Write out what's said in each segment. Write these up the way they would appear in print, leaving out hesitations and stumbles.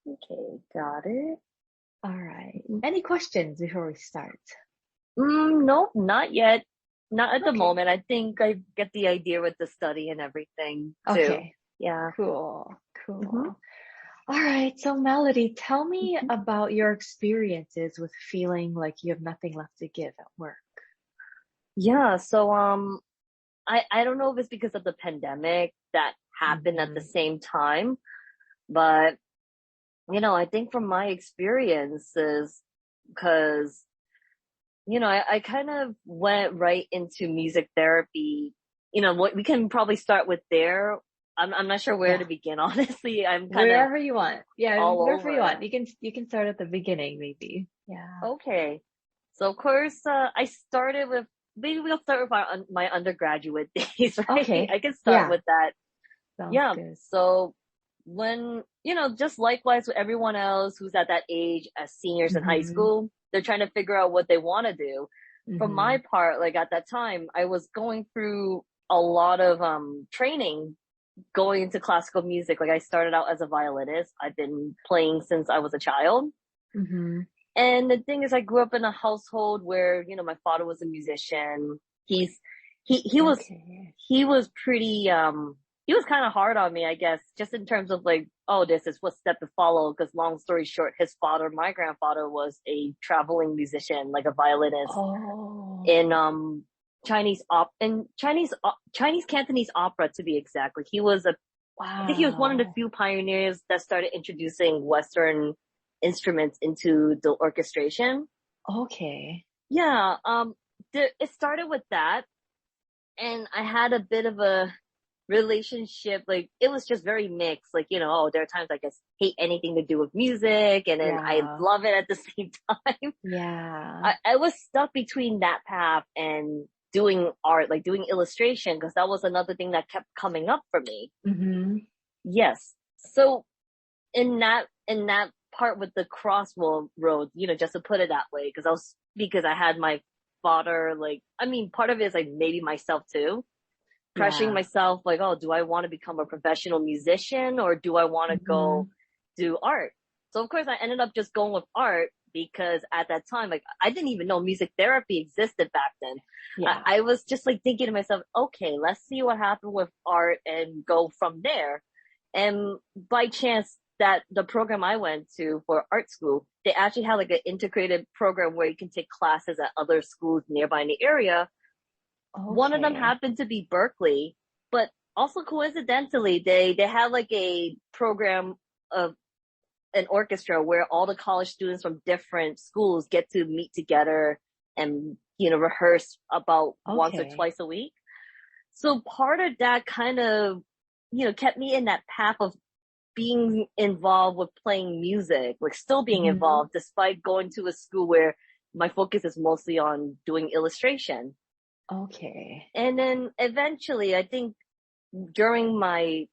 Okay, got it. All right. Any questions before we start? Nope, not yet. Not at the Okay. moment. I think I get the idea with the study and everything too. Okay. Yeah. Cool. hmm Cool. All right. So, Melody, tell me hmm about your experiences with feeling like you have nothing left to give at work. Yeah, so I don't know if it's because of the pandemic that happened at the Mm-hmm. same time, but I think from my experiences, because I kind of went right into music therapy. What we can probably start with there. I'm not sure where Yeah. to begin, honestly. I'm kind of Wherever you want. Yeah, all wherever you over. want. You can start at the beginning, maybe. Yeah. Okay. So of course, I started with maybe we'll start with my undergraduate days, right? Okay. I can start Yeah. with that. Sounds Yeah. good. So when, just likewise with everyone else who's at that age as seniors in high Mm-hmm. school, they're trying to figure out what they want to do. For Mm-hmm. my part, like at that time, I was going through a lot of training going into classical music. Like I started out as a violinist. I've been playing since I was a child. Mm-hmm. And the thing is, I grew up in a household where, my father was a musician. He's, Okay. he was pretty, he was kind of hard on me, I guess, just in terms of like, oh, this is what step to follow. Cause long story short, his father, my grandfather was a traveling musician, like a violinist Oh, in, Chinese Cantonese opera to be exact. Like I think he was one of the wow. few pioneers that started introducing Western instruments into the orchestration. Okay. Yeah, it started with that, and I had a bit of a relationship. Like it was just very mixed. Like oh, there are times I just hate anything to do with music, and then I Yeah. love it at the same time. Yeah. I was stuck between that path and doing art, like doing illustration, because that was another thing that kept coming up for me. Mm-hmm. Yes. So in that part with the crossroad road, just to put it that way, because I had my father, like, I mean, part of it is like maybe myself too, pressuring Yeah. myself, like, oh, do I want to become a professional musician or do I want to Mm-hmm. go do art? So of course I ended up just going with art because at that time, like, I didn't even know music therapy existed back then. Yeah. I was just like thinking to myself, okay, let's see what happened with art and go from there. And by chance, that the program I went to for art school, they actually had like an integrated program where you can take classes at other schools nearby in the area. One of them Okay. happened to be Berkeley, but also coincidentally, they had like a program of an orchestra where all the college students from different schools get to meet together and, rehearse about once or Okay. twice a week. So part of that kind of, kept me in that path of being involved with playing music, like still being Mm-hmm. involved despite going to a school where my focus is mostly on doing illustration. Okay. And then eventually, I think during my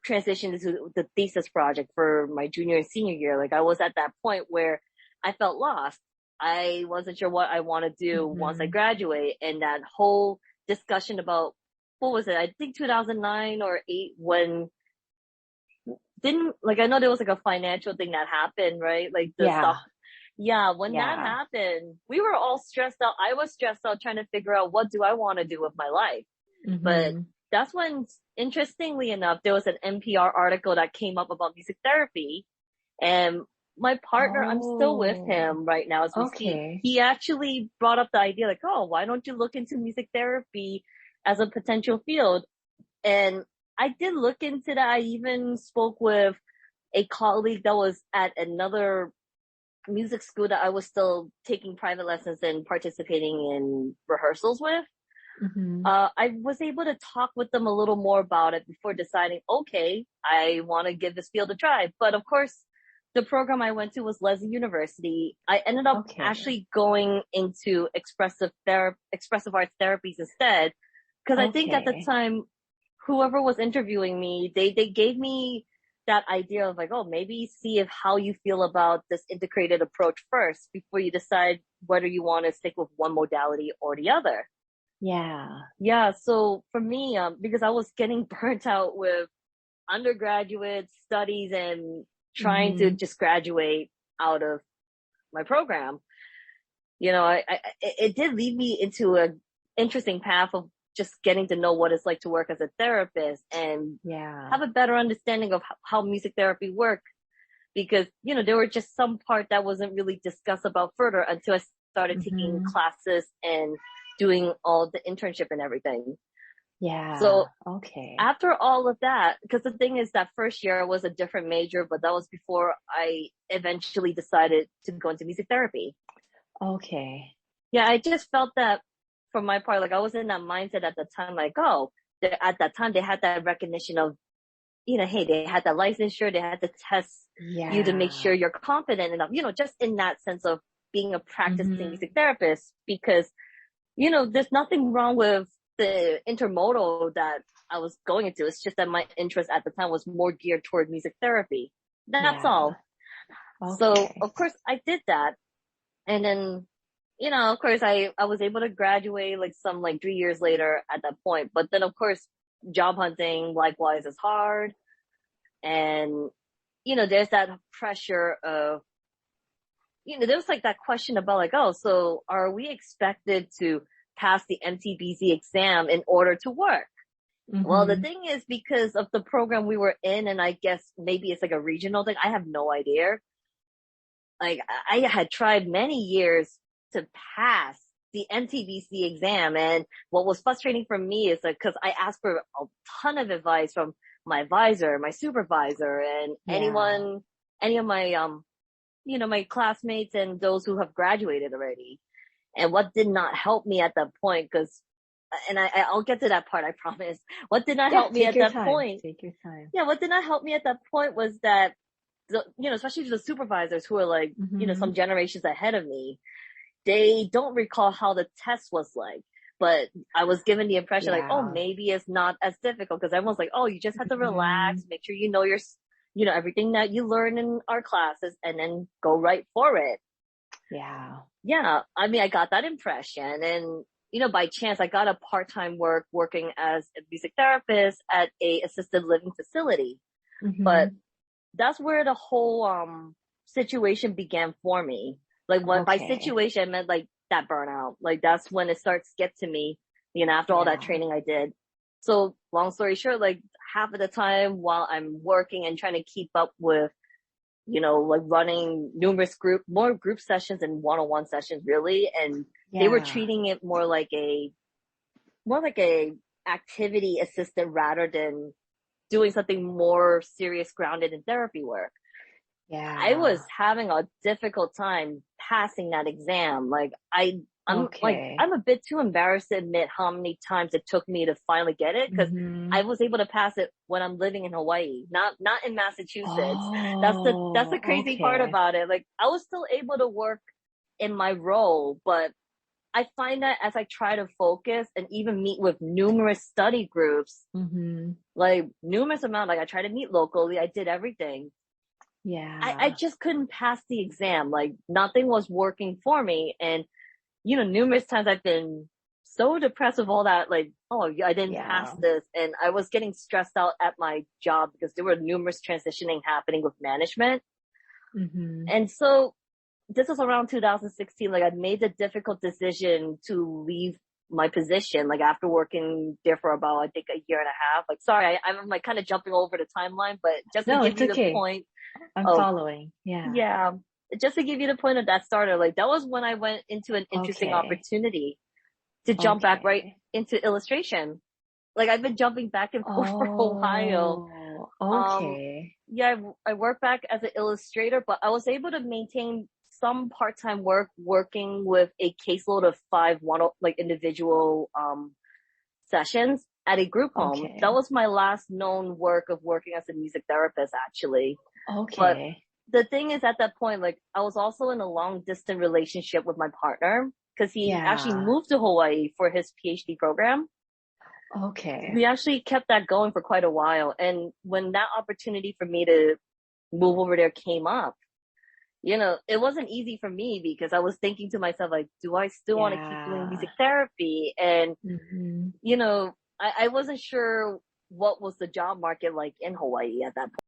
transition to the thesis project for my junior and senior year, like I was at that point where I felt lost. I wasn't sure what I want to do once I Mm-hmm. graduate. And that whole discussion about, what was it? I think 2009 or 8 when didn't, like, I know there was like a financial thing that happened, right? Like the Yeah. stock. Yeah. When that Yeah. happened, we were all stressed out. I was stressed out trying to figure out what do I want to do with my life. But Mm-hmm. that's when, interestingly enough, there was an NPR article that came up about music therapy. And my partner, I'm still with Oh, him right now as we speak. okay. He actually brought up the idea like, oh, why don't you look into music therapy as a potential field? And I did look into that. I even spoke with a colleague that was at another music school that I was still taking private lessons and participating in rehearsals with. Mm-hmm. I was able to talk with them a little more about it before deciding, okay, I want to give this field a try. But of course, the program I went to was Lesley University. I ended up Okay. actually going into expressive arts therapies instead. Cause I think at the Okay. time, whoever was interviewing me, they gave me that idea of like, oh, maybe see if how you feel about this integrated approach first before you decide whether you want to stick with one modality or the other. Yeah. Yeah, so for me, because I was getting burnt out with undergraduate studies and trying to Mm-hmm. just graduate out of my program, it did lead me into a interesting path of just getting to know what it's like to work as a therapist and Yeah. have a better understanding of how music therapy works. Because, there were just some part that wasn't really discussed about further until I started taking Mm-hmm. classes and doing all the internship and everything. Yeah. So Okay. after all of that, because the thing is that first year was a different major, but that was before I eventually decided to go into music therapy. Okay. Yeah, I just felt that for my part, like I was in that mindset at the time, like, oh, at that time they had that recognition of, hey, they had that licensure, they had to test you to make sure Yeah. you're confident enough, just in that sense of being a practicing Mm-hmm. music therapist, because, there's nothing wrong with the intermodal that I was going into. It's just that my interest at the time was more geared toward music therapy. That's Yeah. all. So Okay. of course I did that. And then, of course I was able to graduate like 3 years later at that point. But then of course, job hunting likewise is hard. And, there's that pressure of, there was like that question about like, oh, so are we expected to pass the MTBC exam in order to work? Well, the Mm-hmm. thing is, because of the program we were in, and I guess maybe it's like a regional thing, I have no idea. Like, I had tried many years to pass the MTBC exam. And what was frustrating for me is that, cause I asked for a ton of advice from my advisor, my supervisor, and Yeah. any of my, my classmates and those who have graduated already. And what did not help me at that point, cause, and I'll get to that part, I promise. What did not Yeah. help me Take at your that time. point? Take your time. Yeah, what did not help me at that point was that especially the supervisors who are like, Mm-hmm. some generations ahead of me, they don't recall how the test was like. But I was given the impression like, oh, Yeah. maybe it's not as difficult, because everyone's like, oh, you just have to Mm-hmm. relax, make sure you know everything that you learn in our classes, and then go right for it. Yeah. Yeah, I mean, I got that impression. And, by chance, I got a part-time work working as a music therapist at a assisted living facility. But Mm-hmm. that's where the whole situation began for me. Like, when by Okay. situation I meant like that burnout. Like, that's when it starts to get to me, after all that Yeah. training I did. So long story short, like half of the time while I'm working and trying to keep up with, like running more group sessions and one-on-one sessions really. And they were Yeah. treating it more like a activity assistant rather than doing something more serious, grounded in therapy work. I was Yeah. having a difficult time passing that exam. Like, Okay. I'm a bit too embarrassed to admit how many times it took me to finally get it, because Mm-hmm. I was able to pass it when I'm living in Hawaii, not in Massachusetts. That's the Oh, crazy part okay. about it. Like, I was still able to work in my role, but I find that as I try to focus and even meet with numerous study groups, Mm-hmm. like numerous amount, like I try to meet locally, I did everything. I Yeah. just couldn't pass the exam. Like, nothing was working for me. And, numerous times I've been so depressed with all that, like, oh, I didn't pass Yeah. this. And I was getting stressed out at my job because there were numerous transitioning happening with management. Mm-hmm. And so this was around 2016. Like, I made the difficult decision to leave my position, like after working there for about, I think, a year and a half. Like, sorry, I'm like kind of jumping over the timeline, but just to No, give it's you the okay. point I'm of, following. Yeah. yeah, just to give you the point of that starter, like that was when I went into an interesting Okay. opportunity to jump back right Okay. into illustration. Like, I've been jumping back and forth for a while. Oh, Um, okay. yeah, I work back as an illustrator, but I was able to maintain some part-time work working with a caseload of five like individual, sessions at a group home. That Okay. was my last known work of working as a music therapist, actually. But Okay. the thing is, at that point, like, I was also in a long distance relationship with my partner because he actually Yeah. moved to Hawaii for his PhD program. Okay. We actually kept that going for quite a while. And when that opportunity for me to move over there came up, it wasn't easy for me because I was thinking to myself, like, do I still want to keep doing Yeah. music therapy? And, Mm-hmm. I wasn't sure what was the job market like in Hawaii at that point.